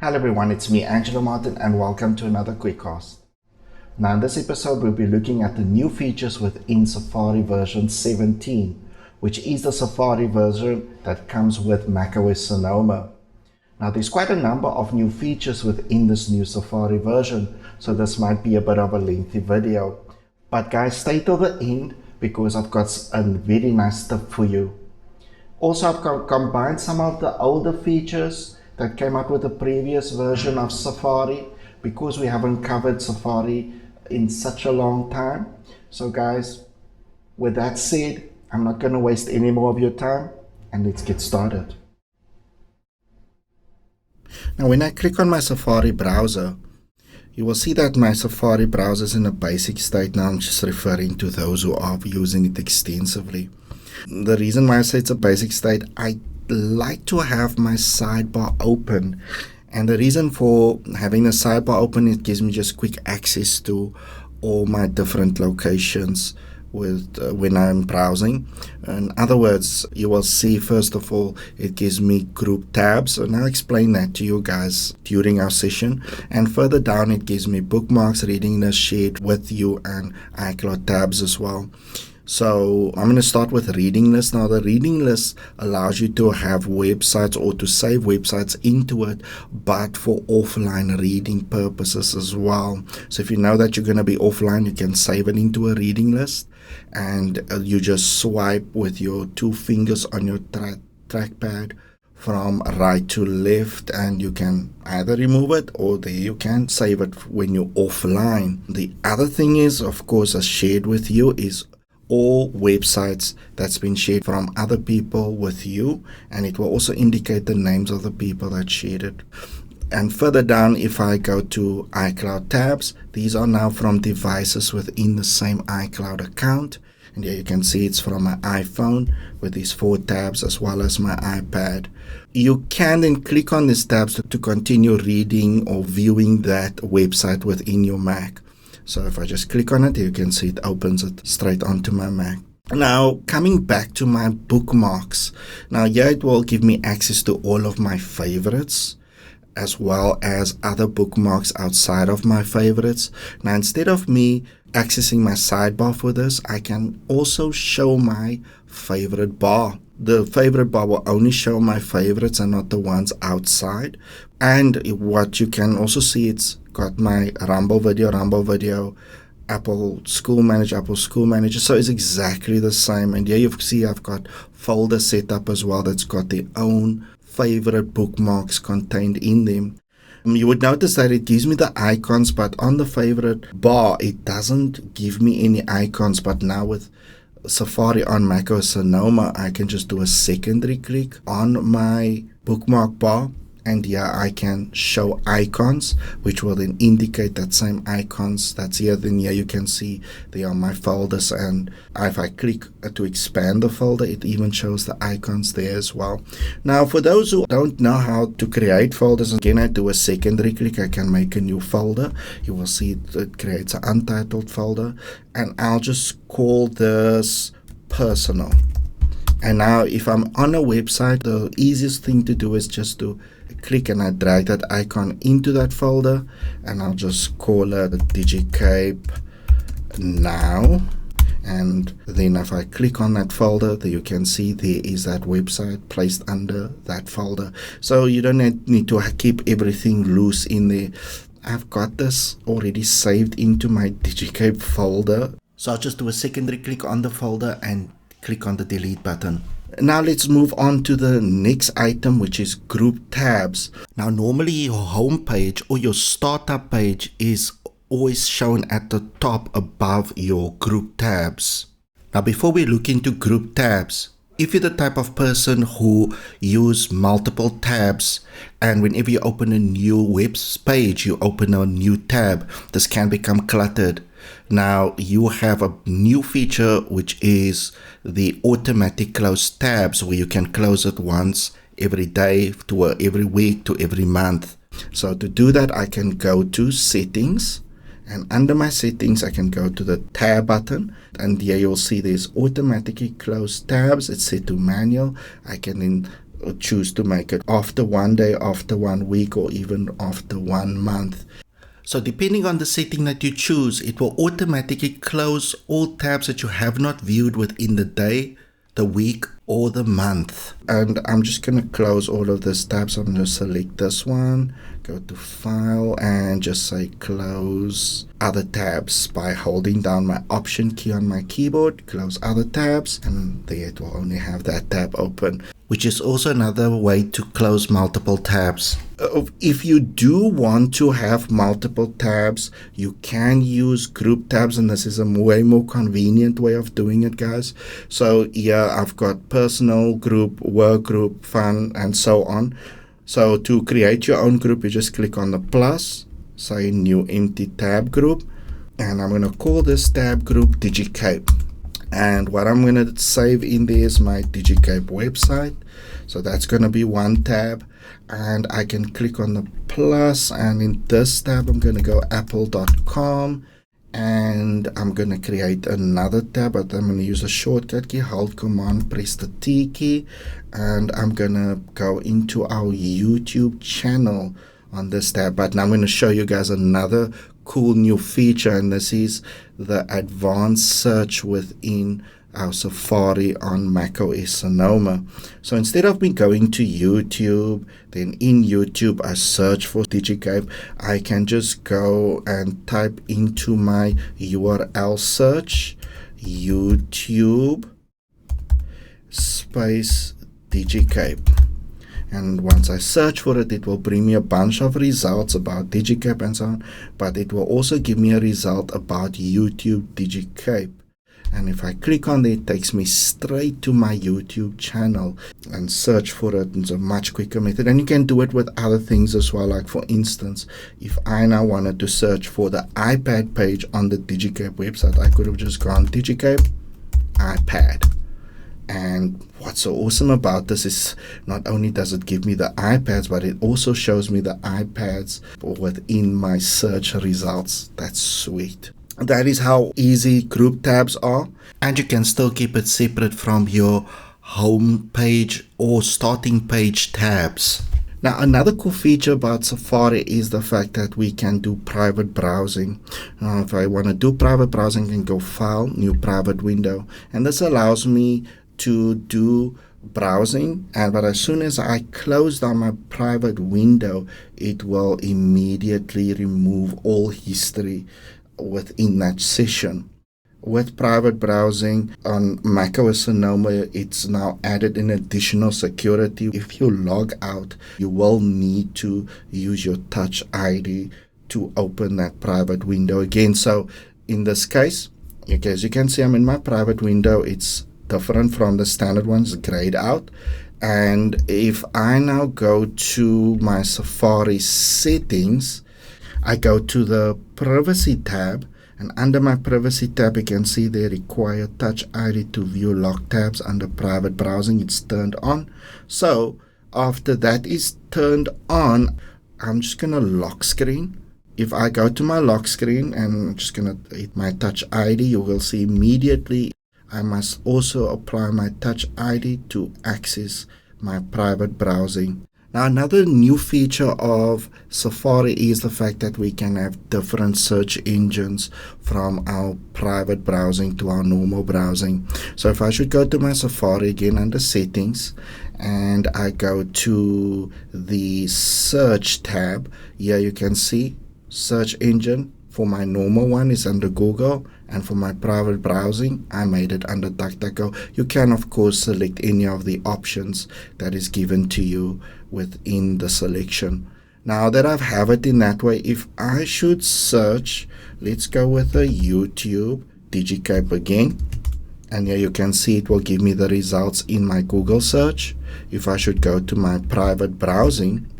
Hello everyone, it's me Angelo Martin and welcome to another quickcast. Now in this episode we'll be looking at the new features within Safari version 17, which is the Safari version that comes with macOS Sonoma. Now there's quite a number of new features within this new Safari version, so this might be a bit of a lengthy video. But guys, stay till the end because I've got a very nice tip for you. Also, I've combined some of the older features that came out with the previous version of Safari because we haven't covered Safari in such a long time. So guys, with that said, I'm not going to waste any more of your time and let's get started. Now when I click on my Safari browser, you will see that my Safari browser is in a basic state. Now I'm just referring to those who are using it extensively. The reason why I say it's a basic state, I like to have my sidebar open, and the reason for having the sidebar open, it gives me just quick access to all my different locations with when I'm browsing. In other words, you will see first of all it gives me group tabs, and I'll explain that to you guys during our session. And further down it gives me bookmarks, reading list, shared with you, and iCloud tabs as well. So I'm going to start with reading list. Now the reading list allows you to have websites or to save websites into it, but for offline reading purposes as well. So if you know that you're going to be offline, you can save it into a reading list, and you just swipe with your two fingers on your trackpad from right to left, and you can either remove it or there you can save it when you're offline. The other thing is, of course, as shared with you, is all websites that's been shared from other people with you, and it will also indicate the names of the people that shared it. And further down, if I go to iCloud tabs, these are now from devices within the same iCloud account, and here you can see it's from my iPhone with these 4 tabs as well as my iPad. You can then click on these tabs to continue reading or viewing that website within your Mac. So if I just click on it, you can see it opens it straight onto my Mac. Now coming back to my bookmarks. Now here it will give me access to all of my favorites as well as other bookmarks outside of my favorites. Now instead of me accessing my sidebar for this, I can also show my favorite bar. The favorite bar will only show my favorites and not the ones outside. And what you can also see, it's got my Rumble video, Apple School Manager, so it's exactly the same. And here you see I've got folder set up as well that's got their own favorite bookmarks contained in them. You would notice that it gives me the icons, but on the favorite bar it doesn't give me any icons. But now with Safari on macOS Sonoma, I can just do a secondary click on my bookmark bar, and here I can show icons, which will then indicate that same icons that's here. Then here you can see they are my folders, and if I click to expand the folder, it even shows the icons there as well. Now for those who don't know how to create folders, again I do a secondary click, I can make a new folder. You will see it creates an untitled folder, and I'll just call this personal. And now if I'm on a website, the easiest thing to do is just to click and I drag that icon into that folder, and I'll just call it DigiCape now. And then if I click on that folder, there you can see there is that website placed under that folder. So you don't need to keep everything loose in there. I've got this already saved into my DigiCape folder. So I'll just do a secondary click on the folder and click on the delete button. Now let's move on to the next item, which is group tabs. Now normally your home page or your startup page is always shown at the top above your group tabs. Now before we look into group tabs, if you're the type of person who use multiple tabs, and whenever you open a new web page, you open a new tab, this can become cluttered. Now you have a new feature, which is the automatic close tabs, where you can close it once every day, to every week, to every month. So to do that, I can go to settings, and under my settings I can go to the tab button, and here you'll see there's automatically close tabs. It's set to manual. I can then choose to make it after 1 day, after 1 week, or even after 1 month. So depending on the setting that you choose, it will automatically close all tabs that you have not viewed within the day, the week, or the month. And I'm just going to close all of these tabs. I'm going to select this one, go to File, and just say Close Other Tabs by holding down my Option key on my keyboard. Close Other Tabs, and there it will only have that tab open, which is also another way to close multiple tabs. If you do want to have multiple tabs, you can use group tabs, and this is a way more convenient way of doing it, guys. So here I've got personal group, work group, fun, and so on. So to create your own group, you just click on the plus, say new empty tab group, and I'm going to call this tab group DigiCape. And what I'm going to save in there is my DigiCape website. So that's going to be one tab. And I can click on the plus, and in this tab I'm going to go apple.com, and I'm going to create another tab, but I'm going to use a shortcut key, hold Command, press the T key, and I'm going to go into our YouTube channel on this tab. But now I'm going to show you guys another cool new feature, and this is the advanced search within our Safari on macOS Sonoma. So instead of me going to YouTube, then in YouTube I search for DigiCape, I can just go and type into my URL search YouTube space DigiCape. And once I search for it, it will bring me a bunch of results about DigiCape and so on, but it will also give me a result about YouTube DigiCape. And if I click on it, it takes me straight to my YouTube channel and search for it. It's a much quicker method. And you can do it with other things as well. Like for instance, if I now wanted to search for the iPad page on the DigiCape website, I could have just gone DigiCape iPad. And what's so awesome about this is not only does it give me the iPads, but it also shows me the iPads within my search results. That's sweet. That is how easy group tabs are, and you can still keep it separate from your home page or starting page tabs. Now, another cool feature about Safari is the fact that we can do private browsing. If I want to do private browsing, I can go File, New Private Window, and this allows me to do browsing, but as soon as I close down my private window, it will immediately remove all history within that session. With private browsing on macOS Sonoma, it's now added an additional security. If you log out, you will need to use your TouchID to open that private window again. So in this case, as you can see, I'm in my private window. It's different from the standard ones, grayed out. And if I now go to my Safari settings, I go to the privacy tab, and under my privacy tab you can see they require TouchID to view lock tabs. Under private browsing it's turned on. So after that is turned on, I'm just gonna lock screen. If I go to my lock screen and I'm just gonna hit my TouchID, you will see immediately I must also apply my TouchID to access my private browsing. Now, another new feature of Safari is the fact that we can have different search engines from our private browsing to our normal browsing. So if I should go to my Safari again under settings, and I go to the search tab, here you can see search engine. For my normal one is under Google, and for my private browsing I made it under DuckDuckGo. You can of course select any of the options that is given to you within the selection. Now that I have it in that way, if I should search, let's go with a YouTube DigiCape again, and here you can see it will give me the results in my Google search. If I should go to my private browsing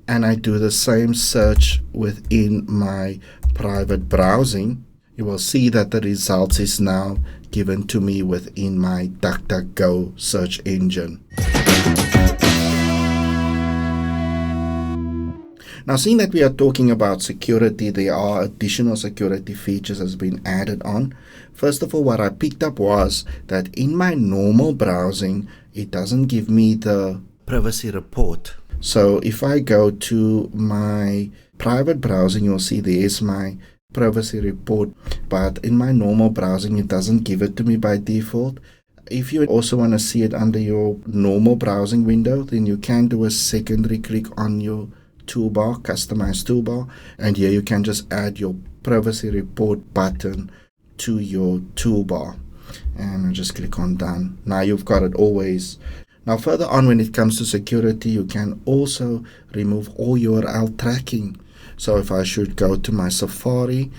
and I do the same search within my private browsing, you will see that the results is now given to me within my DuckDuckGo search engine. Now, seeing that we are talking about security, there are additional security features that has been added on. First of all, what I picked up was that in my normal browsing, it doesn't give me the privacy report. So if I go to my private browsing, you'll see there's my privacy report, but in my normal browsing it doesn't give it to me by default. If you also want to see it under your normal browsing window, then you can do a secondary click on your toolbar, customize toolbar, and here you can just add your privacy report button to your toolbar, and just click on done. Now you've got it always. Now further on, when it comes to security, you can also remove all URL tracking. So if I should go to my Safari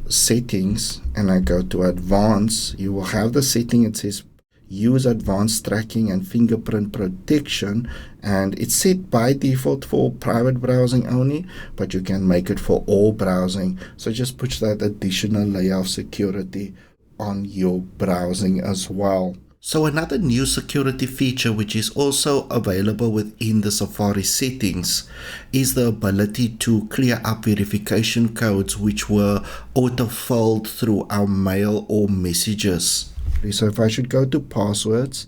settings and I go to advanced, you will have the setting. It says use advanced tracking and fingerprint protection, and it's set by default for private browsing only, but you can make it for all browsing. So just put that additional layer of security on your browsing as well. So another new security feature which is also available within the Safari settings is the ability to clear up verification codes which were auto-filled through our mail or messages. So if I should go to passwords,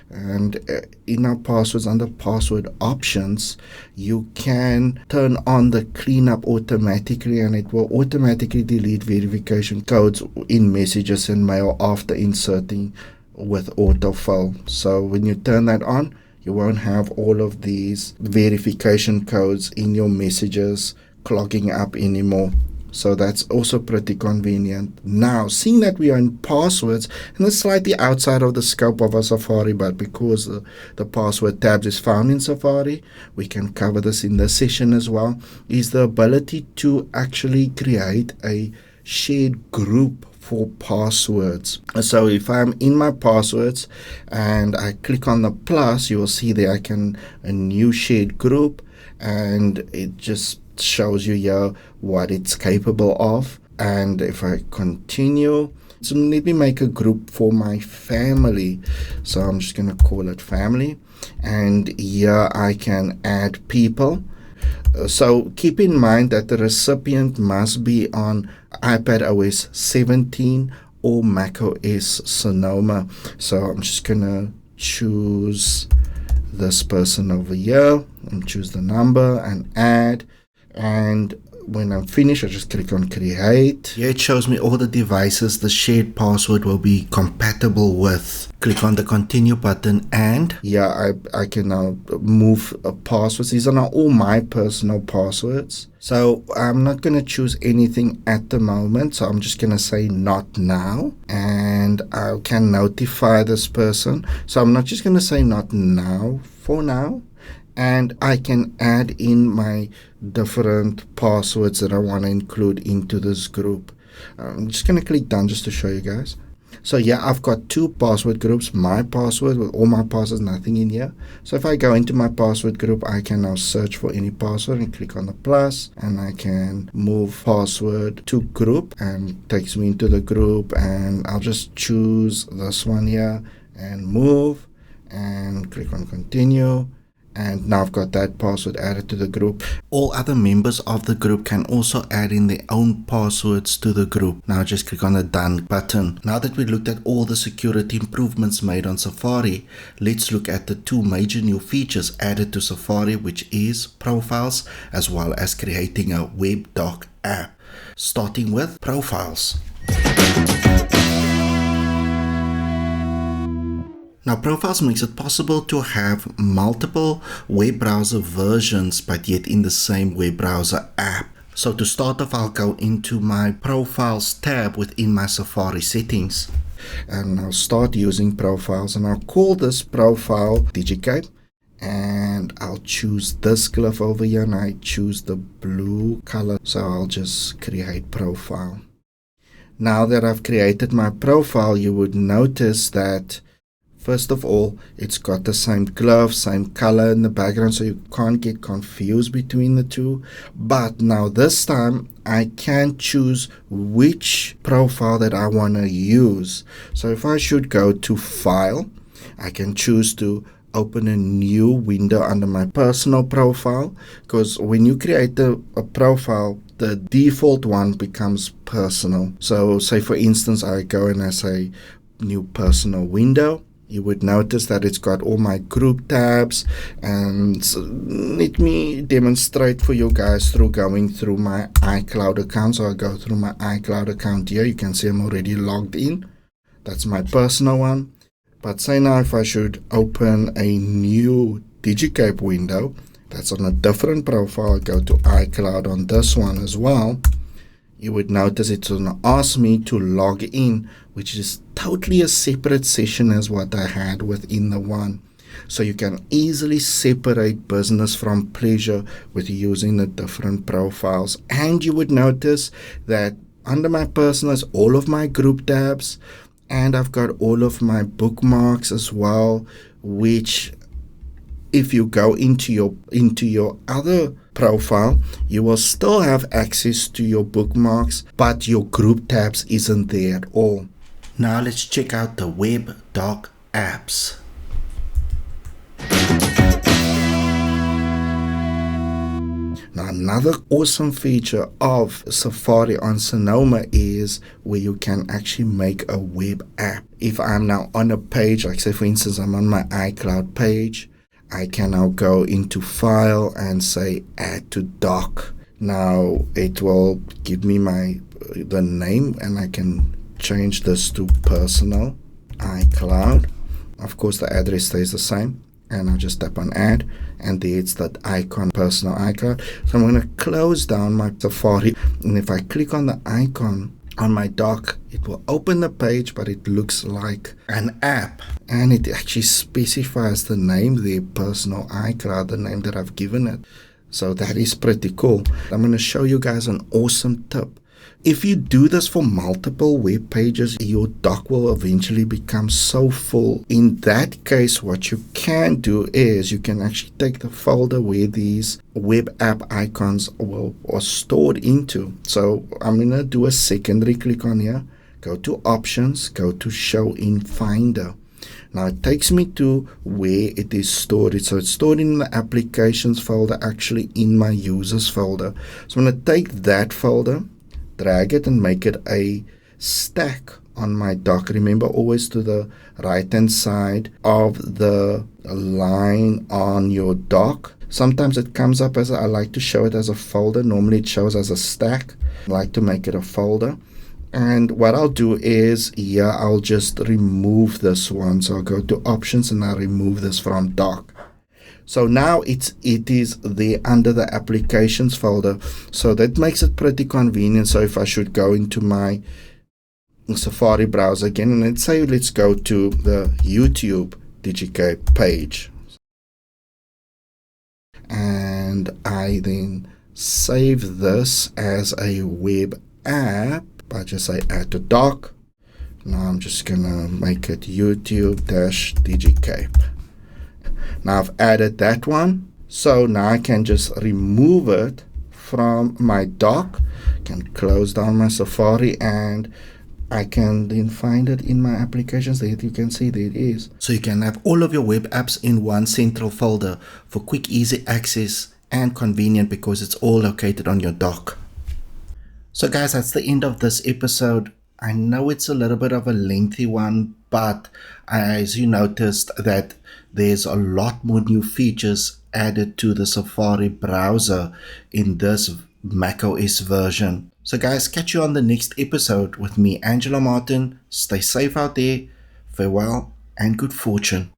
and in our passwords, under password options, you can turn on the cleanup automatically, and it will automatically delete verification codes in messages and mail after inserting with autofill. So when you turn that on, you won't have all of these verification codes in your messages clogging up anymore. So that's also pretty convenient. Now, seeing that we are in passwords, and it's slightly outside of the scope of our Safari, but because the password tabs is found in Safari, we can cover this in this session as well, is the ability to actually create a shared group for passwords. So if I'm in my passwords and I click on the plus, you will see there I can a new shared group, and it just shows you here what it's capable of. And if I continue, so let me make a group for my family. So I'm just going to call it family, and here I can add people. So keep in mind that the recipient must be on iPad OS 17 or macOS Sonoma. So I'm just going to choose this person over here and choose the number and add. And when I'm finished, I just click on create. Here it shows me all the devices the shared password will be compatible with. Click on the continue button, and I can now move passwords. These are now all my personal passwords. So I'm not going to choose anything at the moment. So I'm just going to say not now, and I can notify this person. So I'm not just going to say not now for now. And I can add in my different passwords that I want to include into this group. I'm just going to click done just to show you guys. So yeah, I've got two password groups, my password with all my passwords, nothing in here. So if I go into my password group, I can now search for any password and click on the plus, and I can move password to group, and it takes me into the group, and I'll just choose this one here and move and click on continue. And now I've got that password added to the group. All other members of the group can also add in their own passwords to the group. Now just click on the done button. Now that we looked at all the security improvements made on Safari, let's look at the two major new features added to Safari, which is profiles as well as creating a web doc app. Starting with profiles. Now, profiles makes it possible to have multiple web browser versions, but yet in the same web browser app. So to start off, I'll go into my profiles tab within my Safari settings, and I'll start using profiles, and I'll call this profile DigiCape, and I'll choose this glyph over here, and I choose the blue color. So I'll just create profile. Now that I've created my profile, you would notice that first of all, it's got the same glove, same color in the background, so you can't get confused between the two. But now this time, I can choose which profile that I want to use. So if I should go to File, I can choose to open a new window under my personal profile, because when you create a profile, the default one becomes personal. So say for instance, I go and I say new personal window. you would notice that it's got all my group tabs. And so let me demonstrate for you guys through going through my iCloud account. So I'll go through my iCloud account here. You can see I'm already logged in. That's my personal one. But say now if I should open a new DigiCape window, that's on a different profile, I'll go to iCloud on this one as well. You would notice it's going to ask me to log in, which is totally a separate session as what I had within the one. So you can easily separate business from pleasure with using the different profiles. And you would notice that under my personal is all of my group tabs, and I've got all of my bookmarks as well, which if you go into your other profile, you will still have access to your bookmarks, but your group tabs isn't there at all. Now let's check out the web doc apps. Now another awesome feature of Safari on Sonoma is where you can actually make a web app. If I'm now on a page, like say for instance I'm on my iCloud page, I can now go into File and say Add to Dock. Now it will give me the name, and I can change this to Personal iCloud. Of course the address stays the same, and I'll just tap on Add, and there it's that icon, Personal iCloud. So I'm going to close down my Safari, and if I click on the icon on my dock, it will open the page, but it looks like an app, and it actually specifies the name there, Personal iCloud, the name that I've given it. So that is pretty cool. I'm going to show you guys an awesome tip. If you do this for multiple web pages, your dock will eventually become so full. In that case, what you can do is you can actually take the folder where these web app icons are stored into. So I'm going to do a secondary click on here, go to Options, go to Show in Finder. Now it takes me to where it is stored. So it's stored in the Applications folder, actually in my Users folder. So I'm going to take that folder, drag it and make it a stack on my dock. Remember, always to the right hand side of the line on your dock. Sometimes it comes up as I like to show it as a folder. Normally it shows as a stack. I like to make it a folder. And what I'll do is here I'll just remove this one. So I'll go to Options and I'll remove this from dock. So now it is there under the Applications folder. So that makes it pretty convenient. So if I should go into my Safari browser again, and let's go to the YouTube DigiCape page. And I then save this as a web app. I just say Add to Dock. Now I'm just going to make it YouTube-DigiCape. Now I've added that one, so now I can just remove it from my dock, can close down my Safari, and I can then find it in my applications. There you can see there it is. So you can have all of your web apps in one central folder for quick, easy access and convenient because it's all located on your dock. So guys, that's the end of this episode. I know it's a little bit of a lengthy one, but as you noticed that there's a lot more new features added to the Safari browser in this macOS version. So guys, catch you on the next episode with me, Angelo Martin. Stay safe out there. Farewell and good fortune.